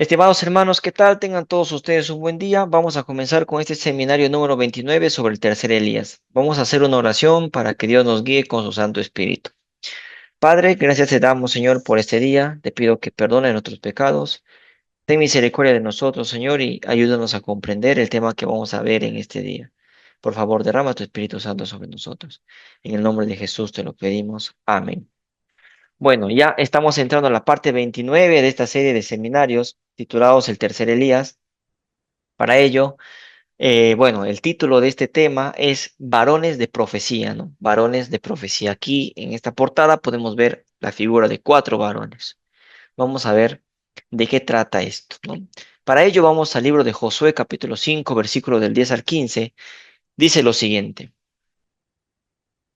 Estimados hermanos, ¿qué tal? Tengan todos ustedes un buen día. Vamos a comenzar con este seminario número 29 sobre el tercer Elías. Vamos a hacer una oración para que Dios nos guíe con su Santo Espíritu. Padre, gracias te damos, Señor, por este día. Te pido que perdone nuestros pecados. Ten misericordia de nosotros, Señor, y ayúdanos a comprender el tema que vamos a ver en este día. Por favor, derrama tu Espíritu Santo sobre nosotros. En el nombre de Jesús te lo pedimos. Amén. Bueno, ya estamos entrando a la parte 29 de esta serie de seminarios titulados El tercer Elías. Para ello, bueno, el título de este tema es Varones de Profecía, ¿no? Varones de Profecía. Aquí en esta portada podemos ver la figura de cuatro varones. Vamos a ver de qué trata esto, ¿no? Para ello vamos al libro de Josué, capítulo 5, versículo del 10 al 15. Dice lo siguiente.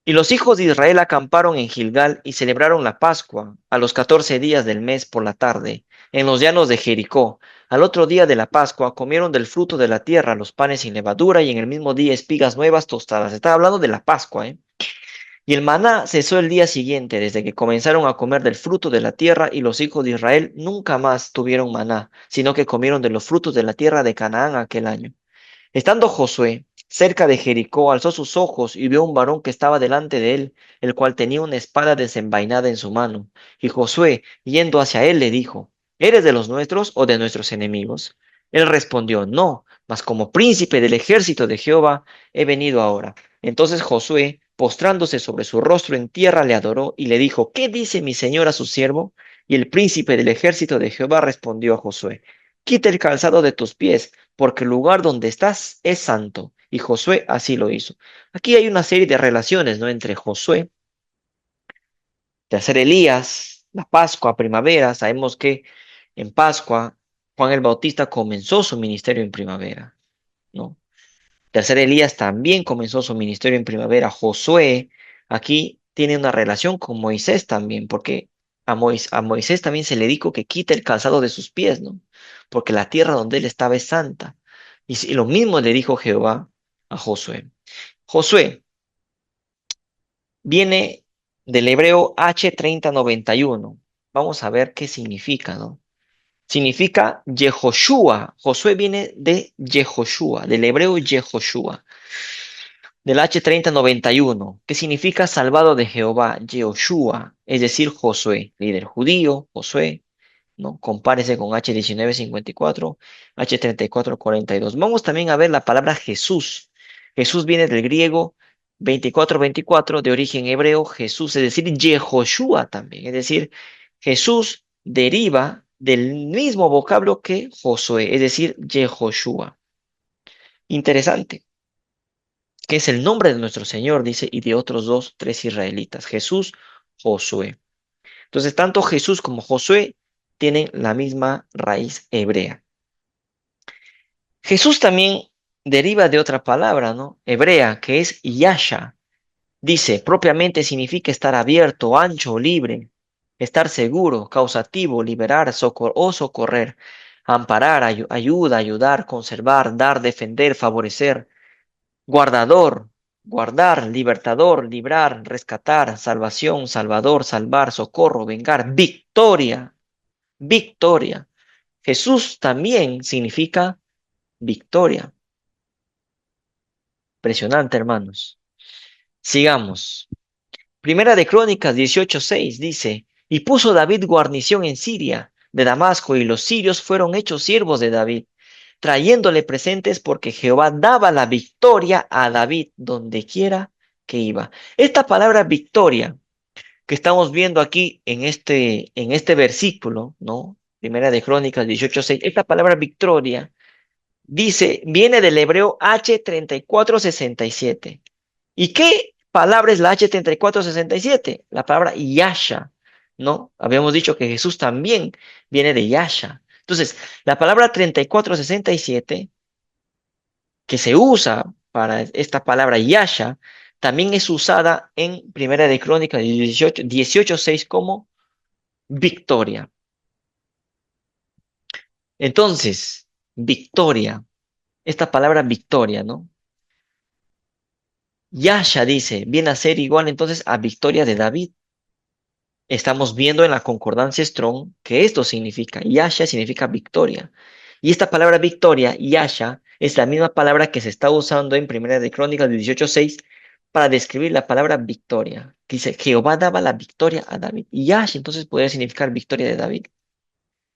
Y los hijos de Israel acamparon en Gilgal y celebraron la Pascua a los 14 días del mes por la tarde, en los llanos de Jericó. Al otro día de la Pascua comieron del fruto de la tierra los panes sin levadura y en el mismo día espigas nuevas tostadas. Está hablando de la Pascua, ¿eh? Y el maná cesó el día siguiente, desde que comenzaron a comer del fruto de la tierra, y los hijos de Israel nunca más tuvieron maná, sino que comieron de los frutos de la tierra de Canaán aquel año. Estando Josué cerca de Jericó, alzó sus ojos y vio un varón que estaba delante de él, el cual tenía una espada desenvainada en su mano. Y Josué, yendo hacia él, le dijo, ¿eres de los nuestros o de nuestros enemigos? Él respondió, no, mas como príncipe del ejército de Jehová he venido ahora. Entonces Josué, postrándose sobre su rostro en tierra, le adoró y le dijo, ¿qué dice mi señor a su siervo? Y el príncipe del ejército de Jehová respondió a Josué, quita el calzado de tus pies porque el lugar donde estás es santo. Y Josué así lo hizo. Aquí hay una serie de relaciones, ¿no? Entre Josué, tercer Elías, la Pascua, primavera. Sabemos que en Pascua Juan el Bautista comenzó su ministerio en primavera, ¿no? Tercer Elías también comenzó su ministerio en primavera. Josué aquí tiene una relación con Moisés también, porque a Moisés también se le dijo que quite el calzado de sus pies, ¿no? Porque la tierra donde él estaba es santa. Y lo mismo le dijo Jehová a Josué. Josué viene del hebreo H3091. Vamos a ver qué significa, ¿no? Significa Yehoshua. Josué viene de Yehoshua, del hebreo Yehoshua. Del H3091, que significa salvado de Jehová, Yehoshua, es decir, Josué, líder judío, Josué, ¿no? Compárese con H1954, H3442. Vamos también a ver la palabra Jesús. Jesús viene del griego 2424, de origen hebreo, Jesús, es decir, Yehoshua también, es decir, Jesús deriva del mismo vocablo que Josué, es decir, Yehoshua. Interesante que es el nombre de nuestro Señor, dice, y de otros dos, tres israelitas, Jesús, Josué. Entonces, tanto Jesús como Josué tienen la misma raíz hebrea. Jesús también deriva de otra palabra, ¿no? Hebrea, que es Yasha. Dice, propiamente significa estar abierto, ancho, libre, estar seguro, causativo, liberar, o socorrer, amparar, ayuda, ayudar, conservar, dar, defender, favorecer, guardador, guardar, libertador, librar, rescatar, salvación, salvador, salvar, socorro, vengar, victoria, victoria. Jesús también significa victoria. Impresionante, hermanos. Sigamos. Primera de Crónicas 18:6 dice, y puso David guarnición en Siria, de Damasco, y los sirios fueron hechos siervos de David, trayéndole presentes porque Jehová daba la victoria a David donde quiera que iba. Esta palabra victoria que estamos viendo aquí en este versículo, ¿no? Primera de Crónicas 18:6, esta palabra victoria dice, viene del hebreo H3467. ¿Y qué palabra es la H3467? La palabra Yasha, ¿no? Habíamos dicho que Jesús también viene de Yasha. Entonces, la palabra 3467 que se usa para esta palabra Yasha, también es usada en Primera de Crónicas 18:6 como victoria. Entonces, victoria, esta palabra victoria, ¿no? Yasha dice, viene a ser igual entonces a victoria de David. estamos viendo en la concordancia Strong que esto significa, Yasha significa victoria. Y esta palabra victoria, Yasha, es la misma palabra que se está usando en Primera de Crónicas 18:6 para describir la palabra victoria. Dice, Jehová daba la victoria a David. Yasha entonces podría significar victoria de David.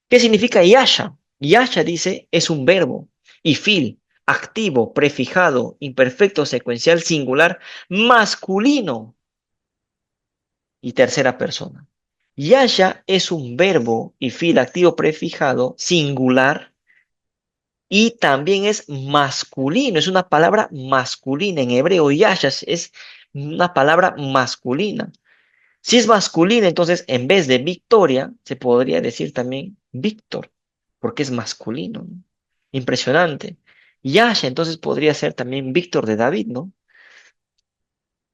¿Qué significa Yasha? Yasha dice, es un verbo. Y fil, activo, prefijado, imperfecto, secuencial, singular, masculino y tercera persona. Yasha es un verbo y fil activo prefijado singular y también es masculino, es una palabra masculina. En hebreo, Yasha es una palabra masculina. Si es masculina, entonces en vez de victoria, se podría decir también Víctor, porque es masculino, ¿no? Impresionante. Yasha entonces podría ser también Víctor de David, ¿no?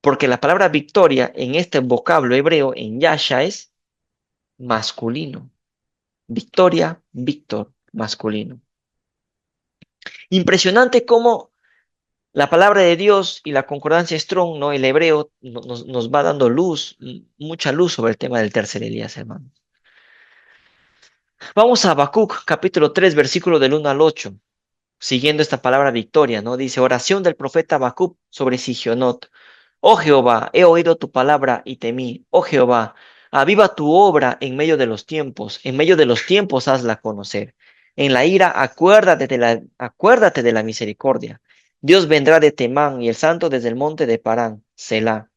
Porque la palabra victoria en este vocablo hebreo, en Yasha, es masculino. Victoria, Víctor, masculino. Impresionante cómo la palabra de Dios y la concordancia Strong, ¿no? El hebreo nos va dando luz, mucha luz sobre el tema del tercer Elías, hermano. Vamos a Habacuc, capítulo 3, versículo del 1 al 8, siguiendo esta palabra victoria, ¿no? Dice, oración del profeta Habacuc sobre Sigionot. Oh Jehová, he oído tu palabra y temí. Oh Jehová, aviva tu obra en medio de los tiempos hazla conocer. En la ira, acuérdate de la misericordia. Dios vendrá de Temán y el santo desde el monte de Parán, Selah.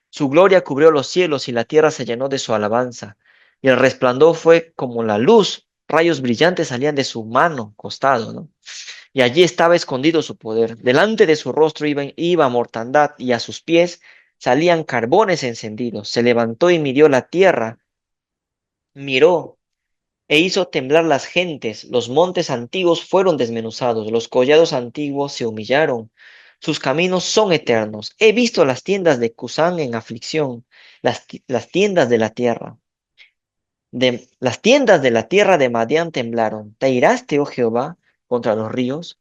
Su gloria cubrió los cielos y la tierra se llenó de su alabanza. Y el resplandor fue como la luz, rayos brillantes salían de su mano, costado, ¿no? Y allí estaba escondido su poder. Delante de su rostro iba mortandad y a sus pies salían carbones encendidos. Se levantó y midió la tierra, miró e hizo temblar las gentes. Los montes antiguos fueron desmenuzados, los collados antiguos se humillaron. Sus caminos son eternos. He visto las tiendas de Cusán en aflicción, las tiendas de la tierra. Las tiendas de la tierra de Madián temblaron. ¿Te airaste, oh Jehová, contra los ríos?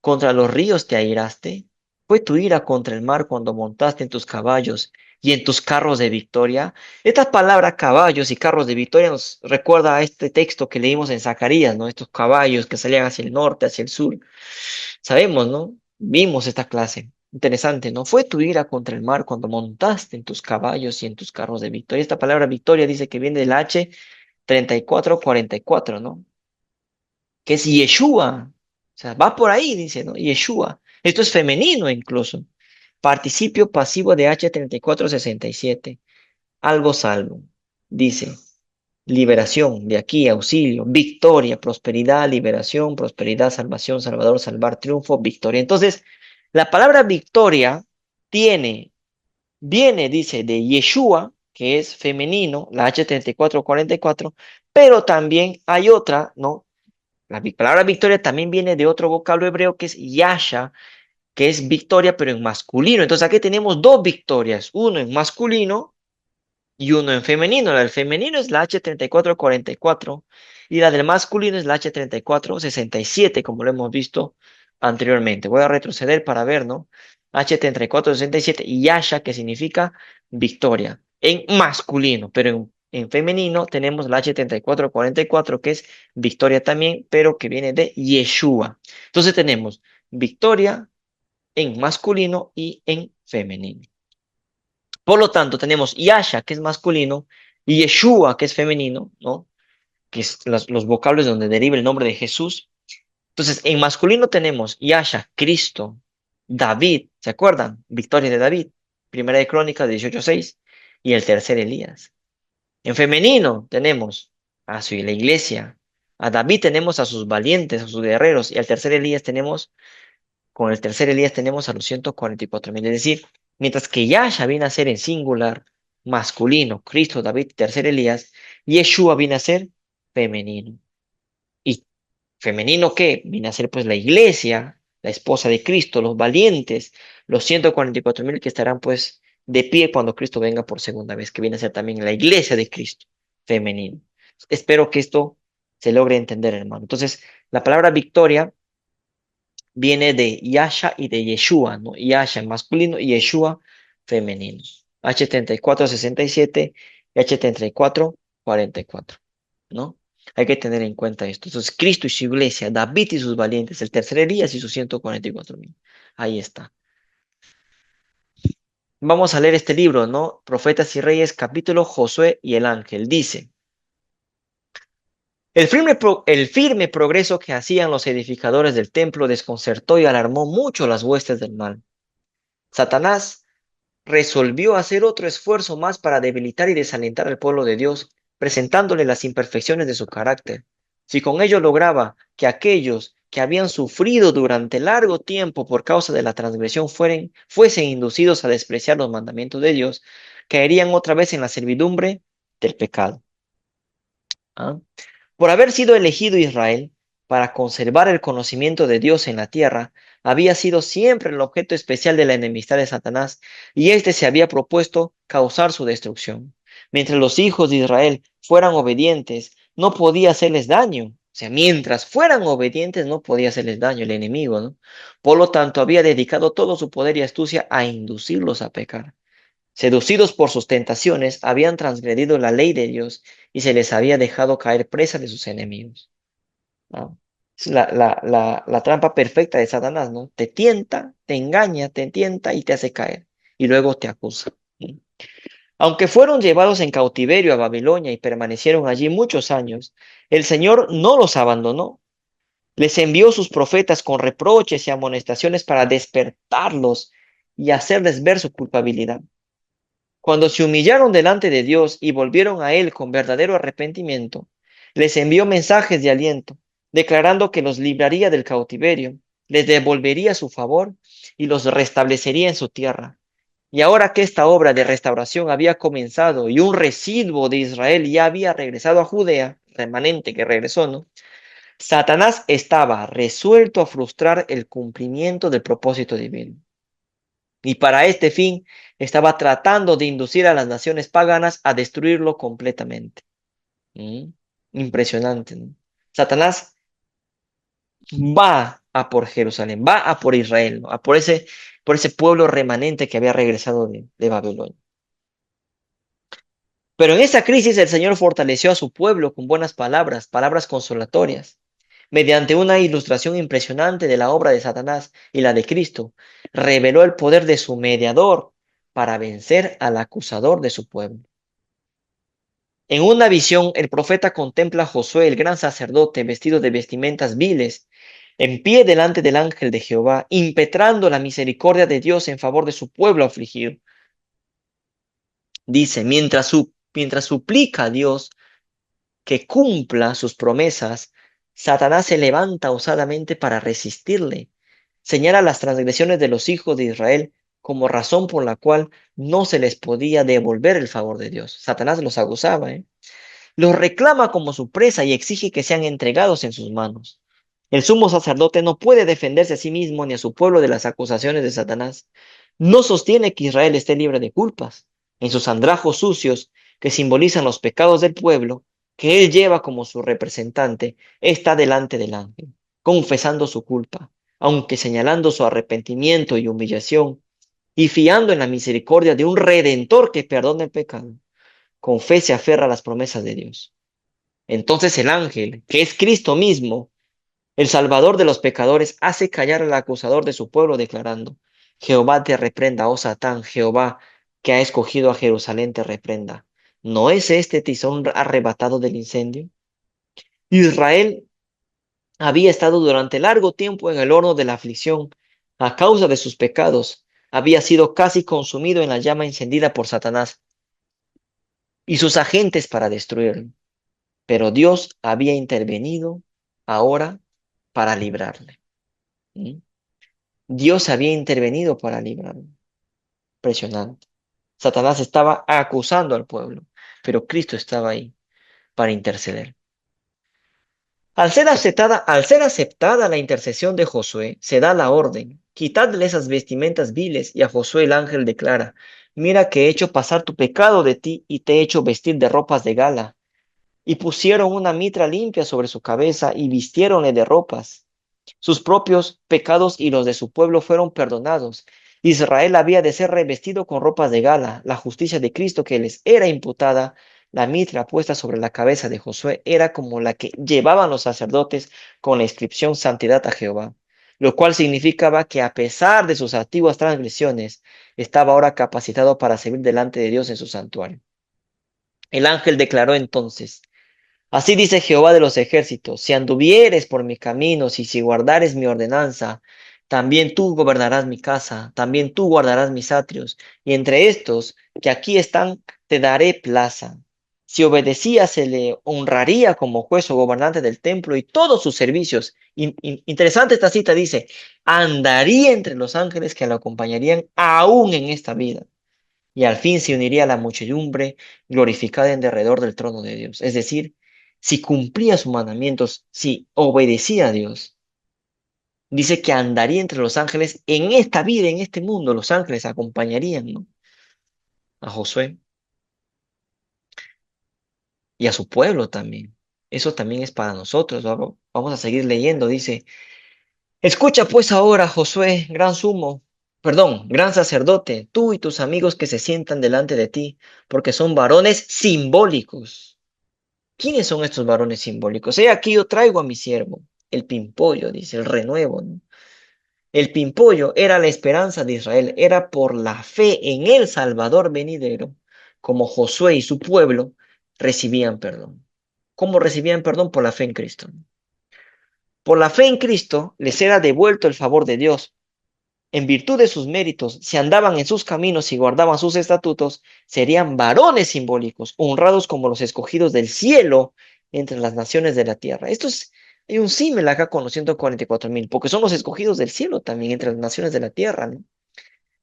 ¿Contra los ríos te airaste? ¿Fue tu ira contra el mar cuando montaste en tus caballos y en tus carros de victoria? Esta palabra caballos y carros de victoria nos recuerda a este texto que leímos en Zacarías, ¿no? Estos caballos que salían hacia el norte, hacia el sur. Sabemos, ¿no? Vimos esta clase. Interesante, ¿no? Fue tu ira contra el mar cuando montaste en tus caballos y en tus carros de victoria. Esta palabra victoria dice que viene del H 3444, ¿no? Que es Yeshua. O sea, va por ahí, dice, ¿no? Yeshua. Esto es femenino incluso. Participio pasivo de H 3467. Algo salvo. Dice, liberación, de aquí, auxilio, victoria, prosperidad, liberación, prosperidad, salvación, salvador, salvar, triunfo, victoria. Entonces, la palabra victoria tiene, viene, dice, de Yeshua, que es femenino, la H 3444, pero también hay otra, ¿no? La palabra victoria también viene de otro vocablo hebreo que es yasha, que es victoria, pero en masculino. Entonces aquí tenemos dos victorias, uno en masculino y uno en femenino. La del femenino es la H 3444 y la del masculino es la H 3467, como lo hemos visto anteriormente. Voy a retroceder para ver, ¿no? H 3467 y yasha, que significa victoria en masculino, pero en femenino tenemos la H 3444, que es victoria también, pero que viene de Yeshua. Entonces tenemos victoria en masculino y en femenino. Por lo tanto, tenemos Yasha, que es masculino, y Yeshua, que es femenino, ¿no? Que es los vocablos donde deriva el nombre de Jesús. Entonces, en masculino tenemos Yasha, Cristo, David, ¿se acuerdan? Victoria de David, Primera de Crónicas 18:6, y el tercer Elías. En femenino tenemos la iglesia. A David tenemos a sus valientes, a sus guerreros, y al tercer Elías tenemos con el tercer Elías tenemos a los 144,000. Es decir, mientras que Yasha viene a ser en singular, masculino, Cristo, David, tercer Elías, Yeshua viene a ser femenino. ¿Y femenino qué? Viene a ser pues la iglesia, la esposa de Cristo, los valientes, los 144,000 que estarán pues de pie cuando Cristo venga por segunda vez, que viene a ser también la iglesia de Cristo, femenino. Espero que esto se logre entender, hermano. Entonces, la palabra victoria viene de Yasha y de Yeshua, ¿no? Yasha en masculino y Yeshua femenino. H 3467 H34:44, ¿no? Hay que tener en cuenta esto. Entonces, Cristo y su iglesia, David y sus valientes, el tercer Elías y sus 144,000. Ahí está. Vamos a leer este libro, ¿no? Profetas y Reyes, capítulo Josué y el ángel. Dice, el firme progreso que hacían los edificadores del templo desconcertó y alarmó mucho las huestes del mal. Satanás resolvió hacer otro esfuerzo más para debilitar y desalentar al pueblo de Dios, presentándole las imperfecciones de su carácter. Si con ello lograba que aquellos que habían sufrido durante largo tiempo por causa de la transgresión fuesen inducidos a despreciar los mandamientos de Dios, caerían otra vez en la servidumbre del pecado. ¿Ah? Por haber sido elegido Israel para conservar el conocimiento de Dios en la tierra, había sido siempre el objeto especial de la enemistad de Satanás, y éste se había propuesto causar su destrucción. Mientras los hijos de Israel fueran obedientes, no podía hacerles daño. O sea, mientras fueran obedientes, no podía hacerles daño el enemigo, ¿no? Por lo tanto, había dedicado todo su poder y astucia a inducirlos a pecar. Seducidos por sus tentaciones, habían transgredido la ley de Dios y se les había dejado caer presa de sus enemigos. ¿No? Es la trampa perfecta de Satanás, ¿no? Te tienta, te engaña, te tienta y te hace caer. Y luego te acusa. ¿Sí? Aunque fueron llevados en cautiverio a Babilonia y permanecieron allí muchos años, el Señor no los abandonó. Les envió sus profetas con reproches y amonestaciones para despertarlos y hacerles ver su culpabilidad. Cuando se humillaron delante de Dios y volvieron a Él con verdadero arrepentimiento, les envió mensajes de aliento, declarando que los libraría del cautiverio, les devolvería su favor y los restablecería en su tierra. Y ahora que esta obra de restauración había comenzado y un residuo de Israel ya había regresado a Judea, remanente que regresó, ¿no? Satanás estaba resuelto a frustrar el cumplimiento del propósito divino. Y para este fin estaba tratando de inducir a las naciones paganas a destruirlo completamente. ¿Mm? Impresionante, ¿no? Satanás va a por Jerusalén, va a por Israel, ¿no? A por ese pueblo remanente que había regresado de Babilonia. Pero en esa crisis el Señor fortaleció a su pueblo con buenas palabras, palabras consolatorias. Mediante una ilustración impresionante de la obra de Satanás y la de Cristo, reveló el poder de su mediador para vencer al acusador de su pueblo. En una visión, el profeta contempla a Josué, el gran sacerdote, vestido de vestimentas viles, en pie delante del ángel de Jehová, impetrando la misericordia de Dios en favor de su pueblo afligido. Dice, mientras suplica a Dios que cumpla sus promesas, Satanás se levanta osadamente para resistirle. Señala las transgresiones de los hijos de Israel como razón por la cual no se les podía devolver el favor de Dios. Satanás los acusaba, ¿eh? Los reclama como su presa y exige que sean entregados en sus manos. El sumo sacerdote no puede defenderse a sí mismo ni a su pueblo de las acusaciones de Satanás. No sostiene que Israel esté libre de culpas. En sus andrajos sucios, que simbolizan los pecados del pueblo, que él lleva como su representante, está delante del ángel, confesando su culpa, aunque señalando su arrepentimiento y humillación, y fiando en la misericordia de un redentor que perdona el pecado. Con fe se aferra a las promesas de Dios. Entonces el ángel, que es Cristo mismo, el Salvador de los pecadores, hace callar al acusador de su pueblo, declarando, Jehová te reprenda, oh Satán, Jehová, que ha escogido a Jerusalén, te reprenda. ¿No es este tizón arrebatado del incendio? Israel había estado durante largo tiempo en el horno de la aflicción. A causa de sus pecados, había sido casi consumido en la llama encendida por Satanás y sus agentes para destruirlo. Pero Dios había intervenido ahora para librarle. ¿Mm? Dios había intervenido para librarle. Impresionante. Satanás estaba acusando al pueblo, pero Cristo estaba ahí para interceder. Al ser aceptada la intercesión de Josué, se da la orden, quitadle esas vestimentas viles, y a Josué el ángel declara, mira que he hecho pasar tu pecado de ti y te he hecho vestir de ropas de gala. Y pusieron una mitra limpia sobre su cabeza y vistiéronle de ropas. Sus propios pecados y los de su pueblo fueron perdonados, Israel había de ser revestido con ropas de gala, la justicia de Cristo que les era imputada, la mitra puesta sobre la cabeza de Josué era como la que llevaban los sacerdotes con la inscripción Santidad a Jehová, lo cual significaba que a pesar de sus antiguas transgresiones, estaba ahora capacitado para servir delante de Dios en su santuario. El ángel declaró entonces: Así dice Jehová de los ejércitos, si anduvieres por mis caminos y si guardares mi ordenanza, también tú gobernarás mi casa, también tú guardarás mis atrios, y entre estos que aquí están te daré plaza. Si obedecía, se le honraría como juez o gobernante del templo y todos sus servicios. Interesante esta cita, dice, andaría entre los ángeles que lo acompañarían aún en esta vida y al fin se uniría a la muchedumbre glorificada en derredor del trono de Dios. Es decir, si cumplía sus mandamientos, si obedecía a Dios, dice que andaría entre los ángeles en esta vida, en este mundo. Los ángeles acompañarían, ¿no?, a Josué y a su pueblo también. Eso también es para nosotros. Vamos a seguir leyendo. Dice, escucha pues ahora, Josué, gran sacerdote, tú y tus amigos que se sientan delante de ti, porque son varones simbólicos. ¿Quiénes son estos varones simbólicos? He aquí yo traigo a mi siervo, el pimpollo, dice, el renuevo, ¿no? El pimpollo era la esperanza de Israel, era por la fe en el Salvador venidero, como Josué y su pueblo recibían perdón. ¿Cómo recibían perdón? Por la fe en Cristo. Por la fe en Cristo les era devuelto el favor de Dios. En virtud de sus méritos, si andaban en sus caminos y guardaban sus estatutos, serían varones simbólicos, honrados como los escogidos del cielo entre las naciones de la tierra. Hay un símil acá con los 144,000, porque son los escogidos del cielo también entre las naciones de la tierra, ¿no?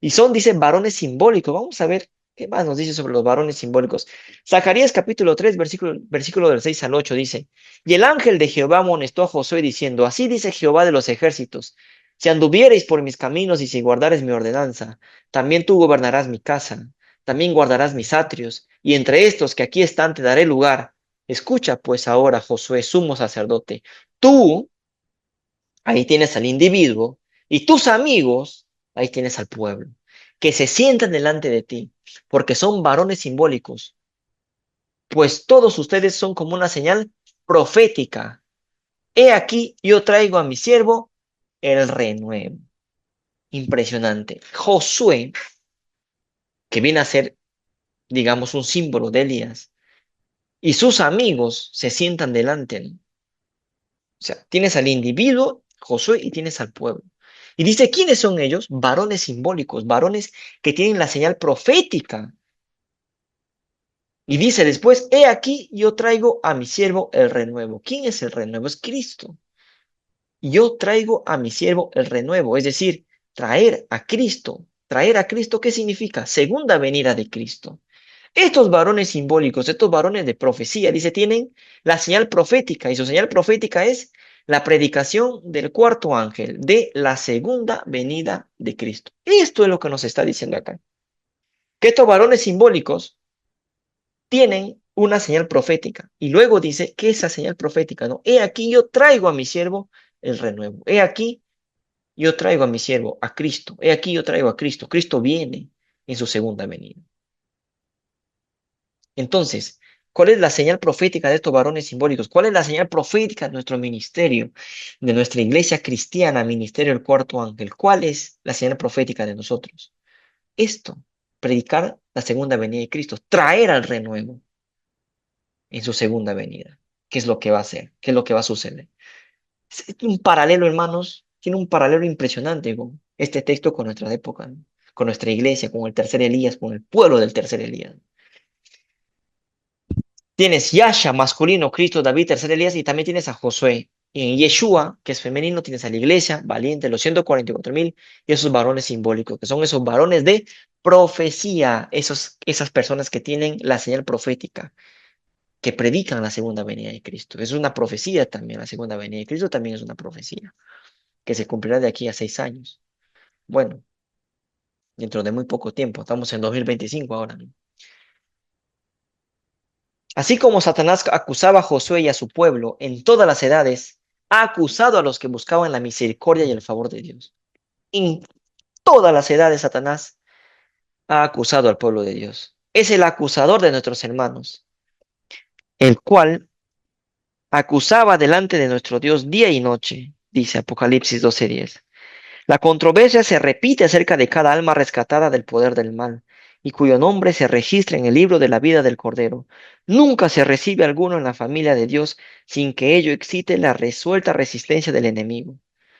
Y son, dicen, varones simbólicos. Vamos a ver qué más nos dice sobre los varones simbólicos. Zacarías capítulo 3, versículo del 6 al 8 dice, y el ángel de Jehová amonestó a Josué diciendo, así dice Jehová de los ejércitos, si anduviereis por mis caminos y si guardares mi ordenanza, también tú gobernarás mi casa, también guardarás mis atrios, y entre estos que aquí están te daré lugar. Escucha pues ahora, Josué, sumo sacerdote, tú, ahí tienes al individuo, y tus amigos, ahí tienes al pueblo, que se sientan delante de ti, porque son varones simbólicos, pues todos ustedes son como una señal profética. He aquí, yo traigo a mi siervo el renuevo. Impresionante. Josué, que viene a ser, digamos, un símbolo de Elías, y sus amigos se sientan delante, ¿no? O sea, tienes al individuo, Josué, y tienes al pueblo. Y dice, ¿quiénes son ellos? Varones simbólicos, varones que tienen la señal profética. Y dice después, he aquí, yo traigo a mi siervo el renuevo. ¿Quién es el renuevo? Es Cristo. Yo traigo a mi siervo el renuevo, es decir, traer a Cristo. ¿Traer a Cristo qué significa? Segunda venida de Cristo. Estos varones simbólicos, estos varones de profecía, dice, tienen la señal profética y su señal profética es la predicación del cuarto ángel de la segunda venida de Cristo. Esto es lo que nos está diciendo acá. Que estos varones simbólicos tienen una señal profética y luego dice que esa señal profética, ¿no? He aquí yo traigo a mi siervo el renuevo. He aquí yo traigo a mi siervo, a Cristo. He aquí yo traigo a Cristo. Cristo viene en su segunda venida. Entonces, ¿cuál es la señal profética de estos varones simbólicos? ¿Cuál es la señal profética de nuestro ministerio, de nuestra iglesia cristiana, ministerio del cuarto ángel? ¿Cuál es la señal profética de nosotros? Esto, predicar la segunda venida de Cristo, traer al renuevo en su segunda venida. ¿Qué es lo que va a hacer? ¿Qué es lo que va a suceder? Es un paralelo, hermanos, tiene un paralelo impresionante con este texto con nuestra época, ¿no? Con nuestra iglesia, con el tercer Elías, con el pueblo del tercer Elías. Tienes Yasha, masculino, Cristo, David, tercer Elías, y también tienes a Josué. Y en Yeshua, que es femenino, tienes a la iglesia, valiente, los 144,000, y esos varones simbólicos, que son esos varones de profecía, esas personas que tienen la señal profética, que predican la segunda venida de Cristo. Es una profecía también, la segunda venida de Cristo también es una profecía, que se cumplirá de aquí a 6 años. Bueno, dentro de muy poco tiempo, estamos en 2025 ahora, ¿no? Así como Satanás acusaba a Josué y a su pueblo en todas las edades, ha acusado a los que buscaban la misericordia y el favor de Dios. todas las edades, Satanás ha acusado al pueblo de Dios. Es el acusador de nuestros hermanos, el cual acusaba delante de nuestro Dios día y noche, dice Apocalipsis 12:10. La controversia se repite acerca de cada alma rescatada del poder del mal, y cuyo nombre se registra en el libro de la vida del Cordero. Nunca se recibe alguno en la familia de Dios sin que ello excite la resuelta resistencia del enemigo.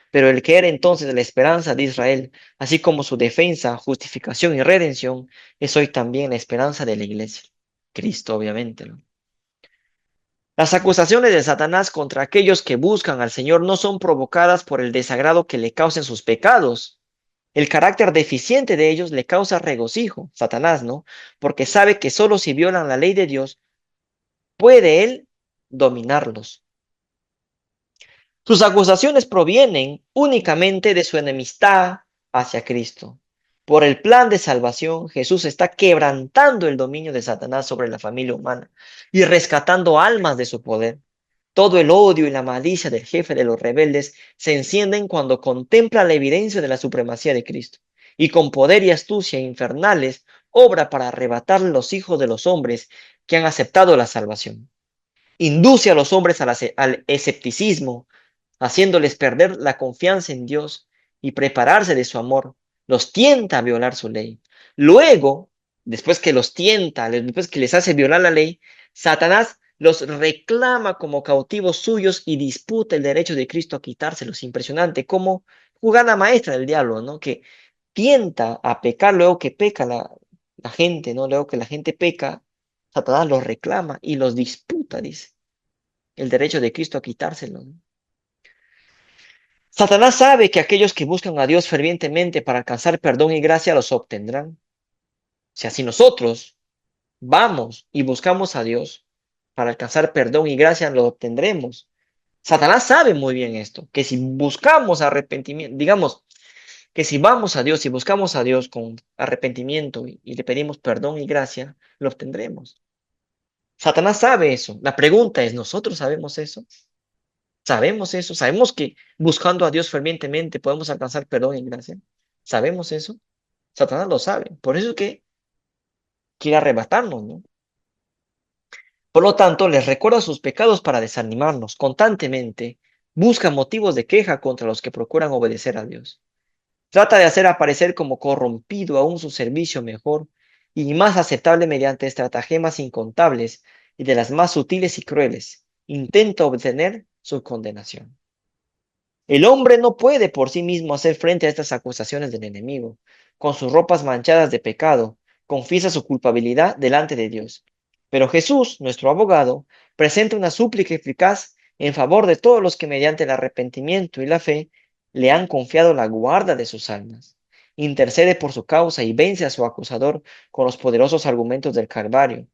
Pero el que era entonces la esperanza de Israel, así como su defensa, justificación y redención, es hoy también la esperanza de la iglesia. Cristo, obviamente, ¿no? Las acusaciones de Satanás contra aquellos que buscan al Señor no son provocadas por el desagrado que le causen sus pecados. El carácter deficiente de ellos le causa regocijo, Satanás, ¿no? Porque sabe que solo si violan la ley de Dios puede él dominarlos. Sus acusaciones provienen únicamente de su enemistad hacia Cristo. Por el plan de salvación, Jesús está quebrantando el dominio de Satanás sobre la familia humana y rescatando almas de su poder. Todo el odio y la malicia del jefe de los rebeldes se encienden cuando contempla la evidencia de la supremacía de Cristo, y con poder y astucia infernales obra para arrebatar los hijos de los hombres que han aceptado la salvación. Induce a los hombres al escepticismo, haciéndoles perder la confianza en Dios y prepararse de su amor. Los tienta a violar su ley. Luego, después que los tienta, después que les hace violar la ley, Satanás los reclama como cautivos suyos y disputa el derecho de Cristo a quitárselos. Impresionante, como jugada maestra del diablo, ¿no? Que tienta a pecar luego que peca la gente, ¿no? Luego que la gente peca, Satanás los reclama y los disputa, dice, el derecho de Cristo a quitárselo, ¿no? Satanás sabe que aquellos que buscan a Dios fervientemente para alcanzar perdón y gracia los obtendrán. Si así nosotros vamos y buscamos a Dios para alcanzar perdón y gracia, lo obtendremos. Satanás sabe muy bien esto, que si buscamos arrepentimiento, digamos, que si vamos a Dios y buscamos a Dios con arrepentimiento y le pedimos perdón y gracia, lo obtendremos. Satanás sabe eso. La pregunta es, ¿nosotros sabemos eso? ¿Sabemos eso? ¿Sabemos que buscando a Dios fervientemente podemos alcanzar perdón y gracia? ¿Sabemos eso? Satanás lo sabe. Por eso es que quiere arrebatarnos, ¿no? Por lo tanto, les recuerda sus pecados para desanimarnos. Constantemente busca motivos de queja contra los que procuran obedecer a Dios. Trata de hacer aparecer como corrompido aún su servicio mejor y más aceptable mediante estratagemas incontables y de las más sutiles y crueles. Intenta obtener su condenación. El hombre no puede por sí mismo hacer frente a estas acusaciones del enemigo. Con sus ropas manchadas de pecado, confiesa su culpabilidad delante de Dios. Pero Jesús, nuestro abogado, presenta una súplica eficaz en favor de todos los que mediante el arrepentimiento y la fe le han confiado la guarda de sus almas. Intercede por su causa y vence a su acusador con los poderosos argumentos del Calvario.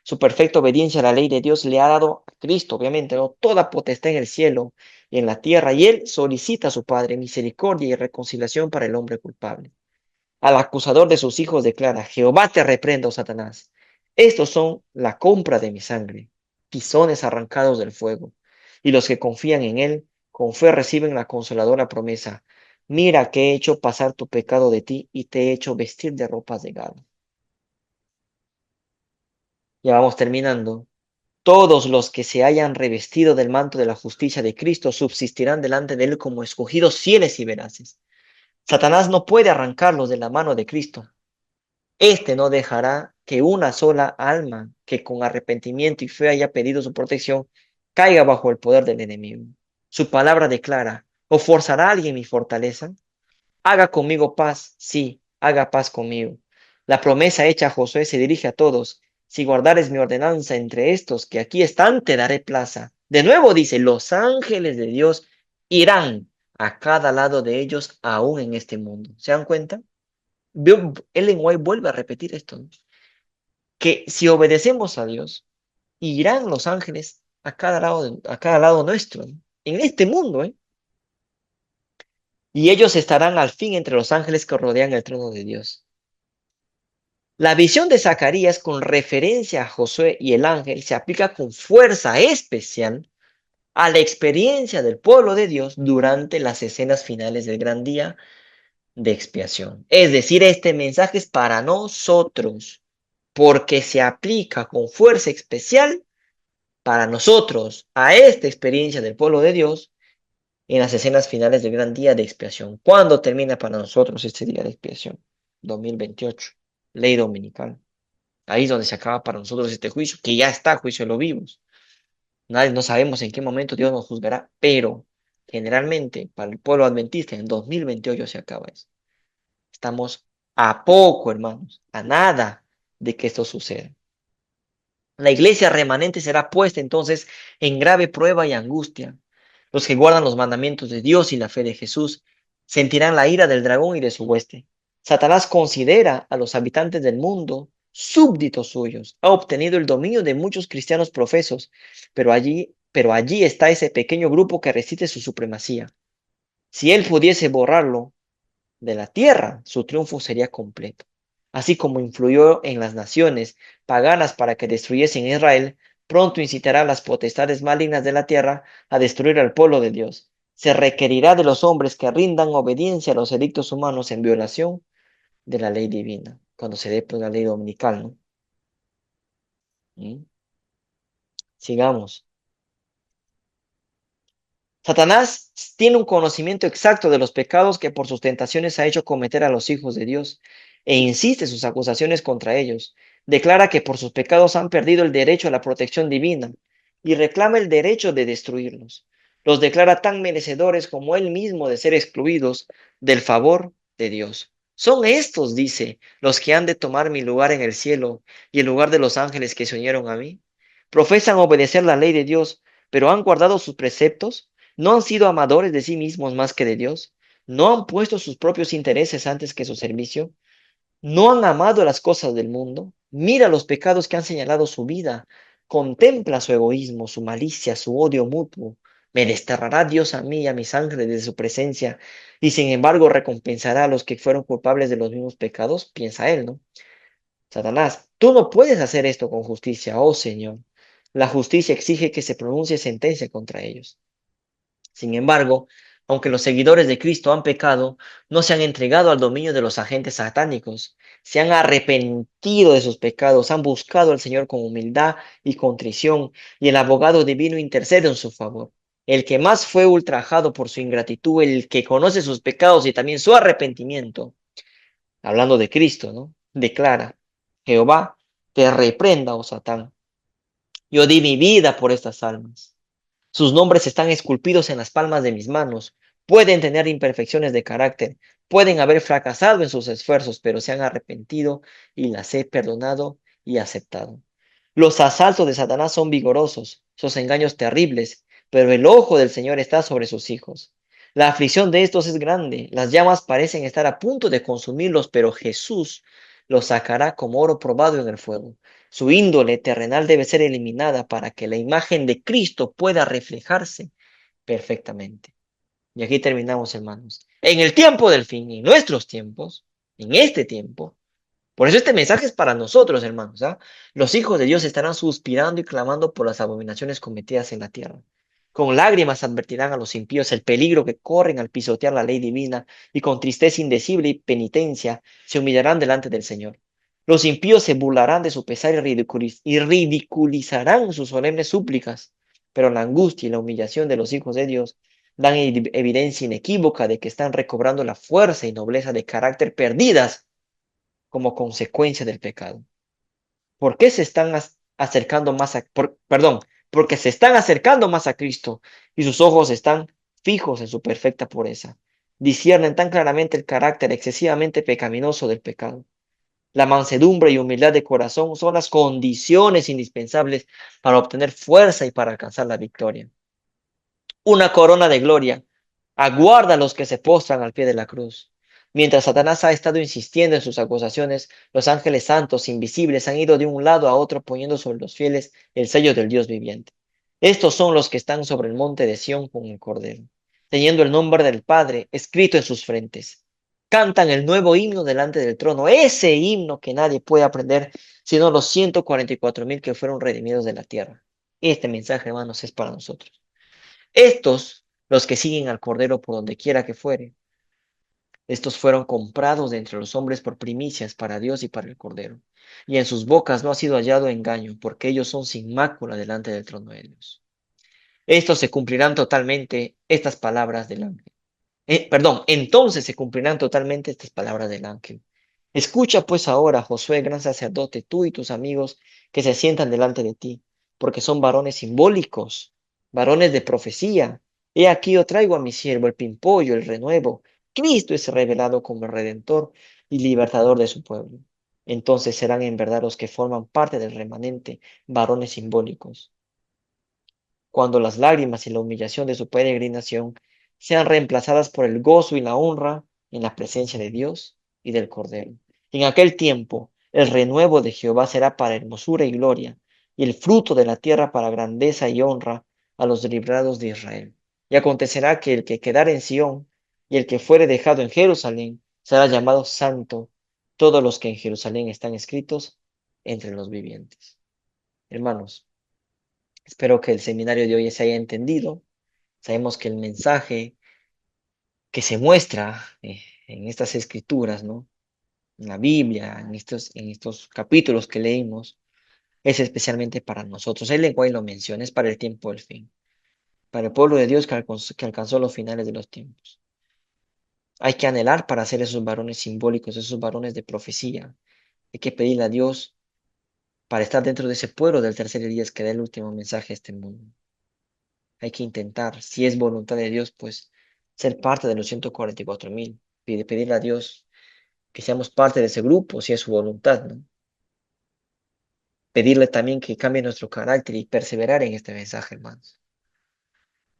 Su perfecta obediencia a la ley de Dios le ha dado a Cristo, obviamente, ¿no? Toda potestad en el cielo y en la tierra, y él solicita a su Padre misericordia y reconciliación para el hombre culpable. Al acusador de sus hijos declara: Jehová te reprenda, oh Satanás. Estos son la compra de mi sangre, tizones arrancados del fuego. Y los que confían en él, con fe reciben la consoladora promesa: mira que he hecho pasar tu pecado de ti y te he hecho vestir de ropas de gala. Ya vamos terminando. Todos los que se hayan revestido del manto de la justicia de Cristo subsistirán delante de él como escogidos fieles y veraces. Satanás no puede arrancarlos de la mano de Cristo. Este no dejará que una sola alma que con arrepentimiento y fe haya pedido su protección caiga bajo el poder del enemigo. Su palabra declara: ¿o forzará a alguien mi fortaleza? Haga conmigo paz, sí, haga paz conmigo. La promesa hecha a Josué se dirige a todos. Si guardares mi ordenanza entre estos que aquí están, te daré plaza. De nuevo dice: los ángeles de Dios irán a cada lado de ellos aún en este mundo. ¿Se dan cuenta? Ellen White vuelve a repetir esto, ¿no? Que si obedecemos a Dios, irán los ángeles a cada lado nuestro, ¿no? En este mundo, ¿eh? Y ellos estarán al fin entre los ángeles que rodean el trono de Dios. La visión de Zacarías con referencia a Josué y el ángel se aplica con fuerza especial a la experiencia del pueblo de Dios durante las escenas finales del gran día de expiación. Es decir, este mensaje es para nosotros, porque se aplica con fuerza especial para nosotros a esta experiencia del pueblo de Dios en las escenas finales del gran día de expiación. ¿Cuándo termina para nosotros este día de expiación? 2028, ley dominical. Ahí es donde se acaba para nosotros este juicio, que ya está, juicio de los vivos. Nadie, no sabemos en qué momento Dios nos juzgará, pero generalmente para el pueblo adventista en 2028 se acaba eso. Estamos a poco, hermanos, a nada de que esto suceda. La iglesia remanente será puesta entonces en grave prueba y angustia. Los que guardan los mandamientos de Dios y la fe de Jesús sentirán la ira del dragón y de su hueste. Satanás considera a los habitantes del mundo súbditos suyos. Ha obtenido el dominio de muchos cristianos profesos, pero allí está ese pequeño grupo que resiste su supremacía. Si él pudiese borrarlo, de la tierra, su triunfo sería completo. Así como influyó en las naciones paganas para que destruyesen Israel, pronto incitará a las potestades malignas de la tierra a destruir al pueblo de Dios. Se requerirá de los hombres que rindan obediencia a los edictos humanos en violación de la ley divina, cuando se dé pues, la ley dominical, ¿no? ¿Mm? Sigamos. Satanás tiene un conocimiento exacto de los pecados que por sus tentaciones ha hecho cometer a los hijos de Dios e insiste sus acusaciones contra ellos. Declara que por sus pecados han perdido el derecho a la protección divina y reclama el derecho de destruirlos. Los declara tan merecedores como él mismo de ser excluidos del favor de Dios. Son estos, dice, los que han de tomar mi lugar en el cielo y el lugar de los ángeles que se unieron a mí. Profesan obedecer la ley de Dios, pero han guardado sus preceptos. No han sido amadores de sí mismos más que de Dios. No han puesto sus propios intereses antes que su servicio. No han amado las cosas del mundo. Mira los pecados que han señalado su vida. Contempla su egoísmo, su malicia, su odio mutuo. Me desterrará Dios a mí y a mis ángeles de su presencia, y sin embargo recompensará a los que fueron culpables de los mismos pecados, piensa él, ¿no? Satanás, tú no puedes hacer esto con justicia, oh Señor. La justicia exige que se pronuncie sentencia contra ellos. Sin embargo, aunque los seguidores de Cristo han pecado, no se han entregado al dominio de los agentes satánicos, se han arrepentido de sus pecados, han buscado al Señor con humildad y contrición, y el abogado divino intercede en su favor. El que más fue ultrajado por su ingratitud, el que conoce sus pecados y también su arrepentimiento, hablando de Cristo, ¿no? Declara, Jehová, te reprenda, oh Satán. Yo di mi vida por estas almas. Sus nombres están esculpidos en las palmas de mis manos. Pueden tener imperfecciones de carácter, pueden haber fracasado en sus esfuerzos, pero se han arrepentido y las he perdonado y aceptado. Los asaltos de Satanás son vigorosos, sus engaños terribles, pero el ojo del Señor está sobre sus hijos. La aflicción de estos es grande, las llamas parecen estar a punto de consumirlos, pero Jesús los sacará como oro probado en el fuego. Su índole terrenal debe ser eliminada para que la imagen de Cristo pueda reflejarse perfectamente. Y aquí terminamos, hermanos. En el tiempo del fin, en nuestros tiempos, en este tiempo, por eso este mensaje es para nosotros, hermanos. ¿Ah? Los hijos de Dios estarán suspirando y clamando por las abominaciones cometidas en la tierra. Con lágrimas advertirán a los impíos el peligro que corren al pisotear la ley divina, y con tristeza indecible y penitencia se humillarán delante del Señor. Los impíos se burlarán de su pesar y ridiculizarán sus solemnes súplicas, pero la angustia y la humillación de los hijos de Dios dan evidencia inequívoca de que están recobrando la fuerza y nobleza de carácter perdidas como consecuencia del pecado. ¿Por qué se están acercando más perdón, porque se están acercando más a Cristo y sus ojos están fijos en su perfecta pureza? Disciernen tan claramente el carácter excesivamente pecaminoso del pecado. La mansedumbre y humildad de corazón son las condiciones indispensables para obtener fuerza y para alcanzar la victoria. Una corona de gloria aguarda a los que se postran al pie de la cruz. Mientras Satanás ha estado insistiendo en sus acusaciones, los ángeles santos invisibles han ido de un lado a otro poniendo sobre los fieles el sello del Dios viviente. Estos son los que están sobre el monte de Sión con el Cordero, teniendo el nombre del Padre escrito en sus frentes. Cantan el nuevo himno delante del trono, ese himno que nadie puede aprender sino los 144,000 que fueron redimidos de la tierra. Este mensaje, hermanos, es para nosotros. Estos, los que siguen al Cordero por donde quiera que fuere, Estos fueron comprados de entre los hombres por primicias para Dios y para el Cordero. Y en sus bocas no ha sido hallado engaño, porque ellos son sin mácula delante del trono de Dios. Estos se cumplirán totalmente estas palabras del ángel. Perdón, entonces se cumplirán totalmente estas palabras del ángel. Escucha pues ahora, Josué, gran sacerdote, tú y tus amigos que se sientan delante de ti, porque son varones simbólicos, varones de profecía. He aquí yo traigo a mi siervo el pimpollo, el renuevo. Cristo es revelado como el redentor y libertador de su pueblo. Entonces serán en verdad los que forman parte del remanente, varones simbólicos cuando las lágrimas y la humillación de su peregrinación sean reemplazadas por el gozo y la honra en la presencia de Dios y del Cordero. En aquel tiempo, el renuevo de Jehová será para hermosura y gloria, y el fruto de la tierra para grandeza y honra a los librados de Israel. Y acontecerá que el que quedare en Sión y el que fuere dejado en Jerusalén será llamado santo, todos los que en Jerusalén están escritos entre los vivientes. Hermanos, espero que el seminario de hoy se haya entendido. Sabemos que el mensaje que se muestra en estas escrituras, ¿no? En la Biblia, en estos capítulos que leímos, es especialmente para nosotros. El lenguaje lo menciona, es para el tiempo del fin, para el pueblo de Dios que alcanzó los finales de los tiempos. Hay que anhelar para ser esos varones simbólicos, esos varones de profecía. Hay que pedirle a Dios para estar dentro de ese pueblo del tercer día que dé el último mensaje a este mundo. Hay que intentar, si es voluntad de Dios, pues ser parte de los 144,000. Pedirle a Dios que seamos parte de ese grupo, si es su voluntad, ¿no? Pedirle también que cambie nuestro carácter y perseverar en este mensaje, hermanos.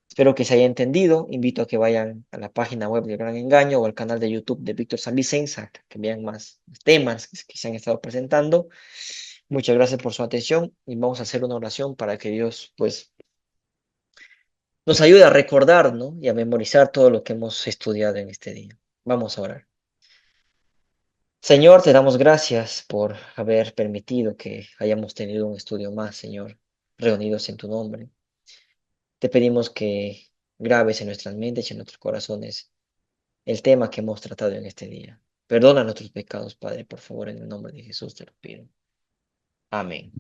Espero que se haya entendido. Invito a que vayan a la página web del Gran Engaño o al canal de YouTube de Víctor San Vicente, que vean más temas que se han estado presentando. Muchas gracias por su atención y vamos a hacer una oración para que Dios, pues, nos ayude a recordar, ¿no? Y a memorizar todo lo que hemos estudiado en este día. Vamos a orar. Señor, te damos gracias por haber permitido que hayamos tenido un estudio más, Señor, reunidos en tu nombre. Te pedimos que grabes en nuestras mentes y en nuestros corazones el tema que hemos tratado en este día. Perdona nuestros pecados, Padre, por favor, en el nombre de Jesús te lo pido. Amén.